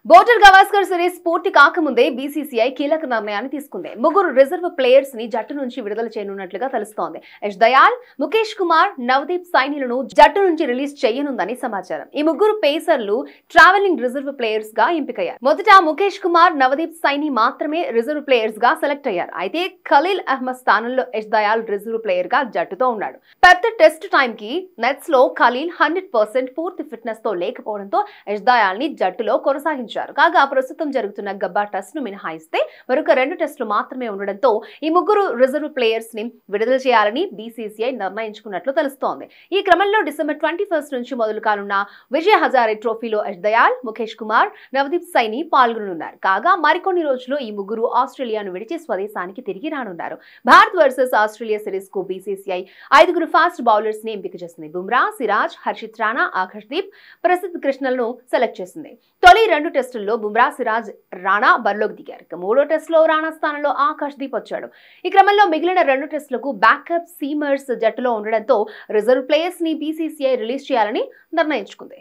Border Gavaskar series పూర్తి కాకముందే BCCI కీలక నిర్ణయాన్ని తీసుకుంది. ముగ్గురు రిజర్వ్ ప్లేయర్స్ ని జట్టు నుంచి విడుదల చేయనున్నట్లుగా తెలుస్తోంది. యష్ దయాల్, ముఖేష్ కుమార్, నవదీప్ సైనిలను జట్టు నుంచి రిలీజ్ చేయనుందని సమాచారం. ఈ ముగ్గురు పేసర్లు ట్రావెలింగ్ రిజర్వ్ ప్లేయర్స్ గా ఎంపికయ్యారు. మొదట ముఖేష్ కుమార్, నవదీప్ సైని మాత్రమే రిజర్వ్ ప్లేయర్స్ గా సెలెక్ట్ అయ్యారు. అయితే ఖలీల్ అహ్మద్ స్థానంలో యష్ దయాల్ రిజర్వ్ ప్లేయర్ గా జట్టుతో ఉన్నాడు. పెద్ద టెస్ట్ టైం కి నెట్స్ లో ఖలీల్ 100% పూర్తి ఫిట్నెస్ తో లేకపోవడంతో యష్ దయాల్ ని జట్టులో కొనసాగించారు. కాగా ప్రస్తుతం జరుగుతున్న గబ్బా టెస్ట్ ను మినహాయిస్తే మరొక 2 టెస్టులు మాత్రమే ఉండడంతో ఈ ముగ్గురు రిజర్వ్ ప్లేయర్స్ ని విడుదల చేయాలని బీసీసీఐ నిర్ణయించుకున్నట్లు తెలుస్తోంది. ఈ క్రమంలో డిసెంబర్ 21 నుంచి మొదలు కానున్న విజయ్ హజారే ట్రోఫీలో యష్ దయాల్, ముఖేష్ కుమార్, నవదీప్ సైని పాల్గొనున్నారు. కాగా మరికొన్ని రోజుల్లో ఈ ముగ్గురు ఆస్ట్రేలియాను విడిచి స్వదేశానికి తిరిగి రానున్నారు. భారత్ వర్సెస్ ఆస్ట్రేలియా సిరీస్ కు బీసీసీఐ 5 ఫాస్ట్ బౌలర్స్ ని ఎంపిక చేసింది. బుమ్రా, సిరాజ్, హర్షిత్ రాణా, ఆకాశ్దీప్, ప్రసిద్ధ్ కృష్ణలను సెలెక్ట్ చేసింది. తొలి 2 టెస్టుల్లో బుమ్రా, సిరాజ్, రాణా బరిలోకి దిగారు. మూడో టెస్టులో రాణా స్థానంలో ఆకాశ్దీప్ వచ్చాడు. ఈ క్రమంలో మిగిలిన 2 టెస్టులకు బ్యాకప్ సీమర్స్ జట్టులో ఉండడంతో రిజర్వ్ ప్లేయర్స్ ని బీసీసీఐ రిలీజ్ చేయాలని నిర్ణయించుకుంది.